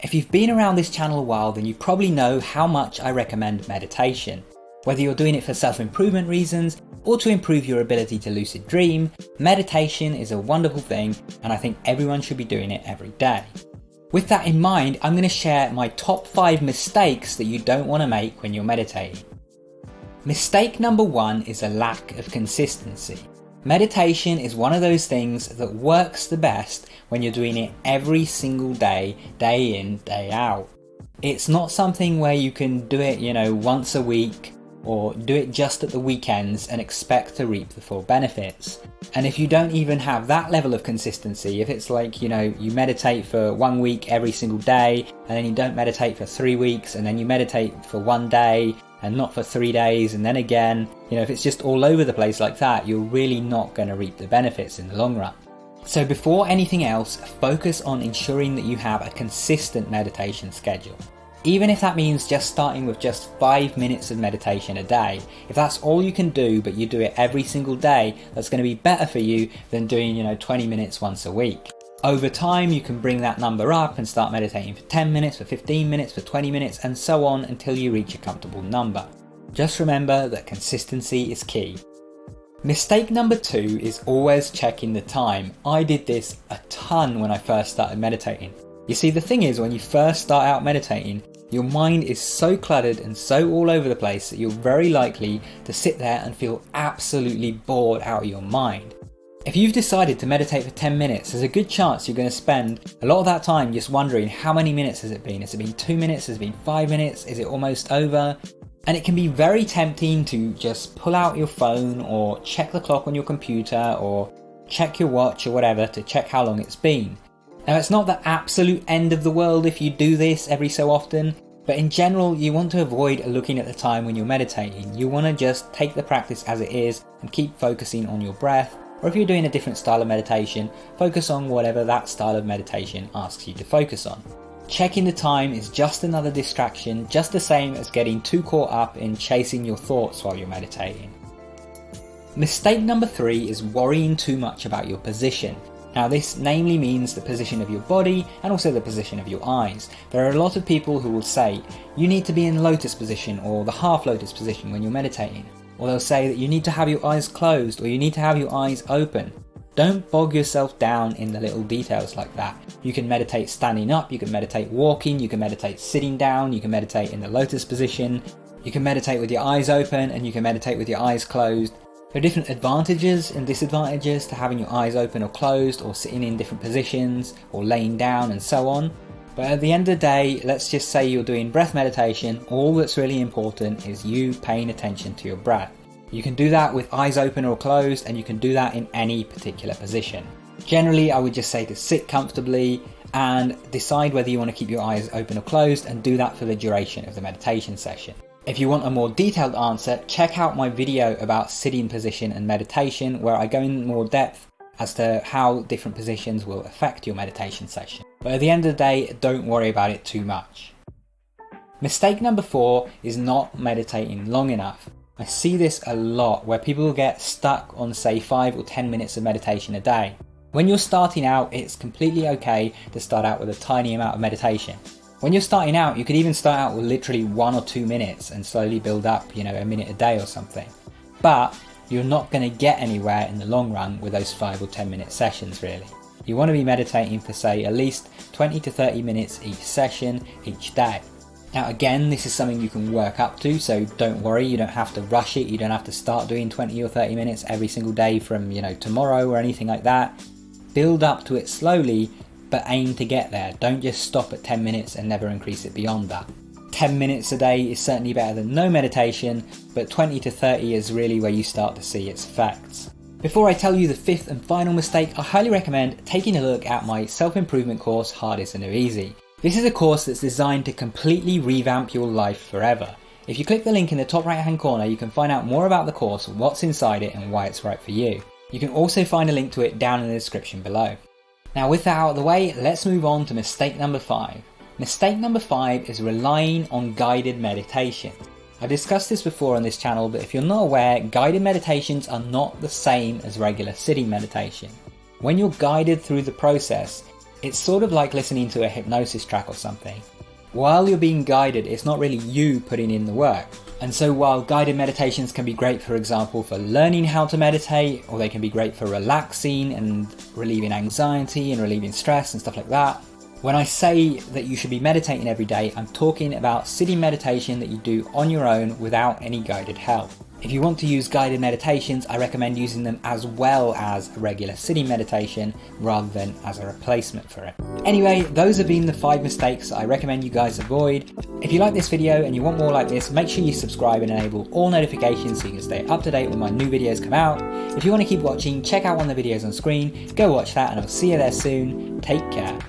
If you've been around this channel a while, then you probably know how much I recommend meditation. Whether you're doing it for self-improvement reasons or to improve your ability to lucid dream, meditation is a wonderful thing and I think everyone should be doing it every day. With that in mind, I'm going to share my top 5 mistakes that you don't want to make when you're meditating. Mistake number 1 is a lack of consistency. Meditation is one of those things that works the best when you're doing it every single day, day in, day out. It's not something where you can do it, once a week or do it just at the weekends and expect to reap the full benefits. And if you don't even have that level of consistency, if it's like, you meditate for 1 week every single day and then you don't meditate for 3 weeks and then you meditate for 1 day and not for 3 days and then again, if it's just all over the place like that, you're really not going to reap the benefits in the long run. So before anything else, focus on ensuring that you have a consistent meditation schedule. Even if that means just starting with just 5 minutes of meditation a day, if that's all you can do but you do it every single day, that's going to be better for you than doing 20 minutes once a week. Over time you can bring that number up and start meditating for 10 minutes, for 15 minutes, for 20 minutes and so on until you reach a comfortable number. Just remember that consistency is key. Mistake number 2 is always checking the time. I did this a ton when I first started meditating. You see, the thing is, when you first start out meditating, your mind is so cluttered and so all over the place that you're very likely to sit there and feel absolutely bored out of your mind. If you've decided to meditate for 10 minutes, there's a good chance you're going to spend a lot of that time just wondering how many minutes has it been? Has it been 2 minutes? Has it been 5 minutes? Is it almost over? And it can be very tempting to just pull out your phone or check the clock on your computer or check your watch or whatever to check how long it's been. Now, it's not the absolute end of the world if you do this every so often, but in general you want to avoid looking at the time when you're meditating. You want to just take the practice as it is and keep focusing on your breath, or if you're doing a different style of meditation, focus on whatever that style of meditation asks you to focus on. Checking the time is just another distraction, just the same as getting too caught up in chasing your thoughts while you're meditating. Mistake number 3 is worrying too much about your position. Now this namely means the position of your body and also the position of your eyes. There are a lot of people who will say you need to be in lotus position or the half lotus position when you're meditating. Or they'll say that you need to have your eyes closed or you need to have your eyes open. Don't bog yourself down in the little details like that. You can meditate standing up, you can meditate walking, you can meditate sitting down, you can meditate in the lotus position, you can meditate with your eyes open and you can meditate with your eyes closed. There are different advantages and disadvantages to having your eyes open or closed or sitting in different positions or laying down and so on. But at the end of the day, let's just say you're doing breath meditation, all that's really important is you paying attention to your breath. You can do that with eyes open or closed and you can do that in any particular position. Generally, I would just say to sit comfortably and decide whether you want to keep your eyes open or closed and do that for the duration of the meditation session. If you want a more detailed answer, check out my video about sitting position and meditation where I go in more depth as to how different positions will affect your meditation session. But at the end of the day, don't worry about it too much. Mistake number 4 is not meditating long enough. I see this a lot where people get stuck on say 5 or 10 minutes of meditation a day. When you're starting out, it's completely okay to start out with a tiny amount of meditation. When you're starting out, you could even start out with literally 1 or 2 minutes and slowly build up, a minute a day or something. But you're not going to get anywhere in the long run with those 5 or 10 minute sessions really. You want to be meditating for say at least 20 to 30 minutes each session, each day. Now again, this is something you can work up to, so don't worry, you don't have to rush it, you don't have to start doing 20 or 30 minutes every single day from tomorrow or anything like that. Build up to it slowly, but aim to get there. Don't just stop at 10 minutes and never increase it beyond that. 10 minutes a day is certainly better than no meditation, but 20 to 30 is really where you start to see its effects. Before I tell you the 5th and final mistake, I highly recommend taking a look at my self-improvement course, Hard is the New Easy. This is a course that's designed to completely revamp your life forever. If you click the link in the top right hand corner, you can find out more about the course, what's inside it and why it's right for you. You can also find a link to it down in the description below. Now with that out of the way, let's move on to mistake number 5. Mistake number 5 is relying on guided meditation. I've discussed this before on this channel, but if you're not aware, guided meditations are not the same as regular sitting meditation. When you're guided through the process, It's sort of like listening to a hypnosis track or something. While you're being guided, it's not really you putting in the work. And so while guided meditations can be great, for example, for learning how to meditate, or they can be great for relaxing and relieving anxiety and relieving stress and stuff like that, when I say that you should be meditating every day, I'm talking about sitting meditation that you do on your own without any guided help. If you want to use guided meditations, I recommend using them as well as a regular sitting meditation rather than as a replacement for it. Anyway, those have been the 5 mistakes I recommend you guys avoid. If you like this video and you want more like this, make sure you subscribe and enable all notifications so you can stay up to date when my new videos come out. If you want to keep watching, check out one of the videos on screen, go watch that, and I'll see you there soon. Take care.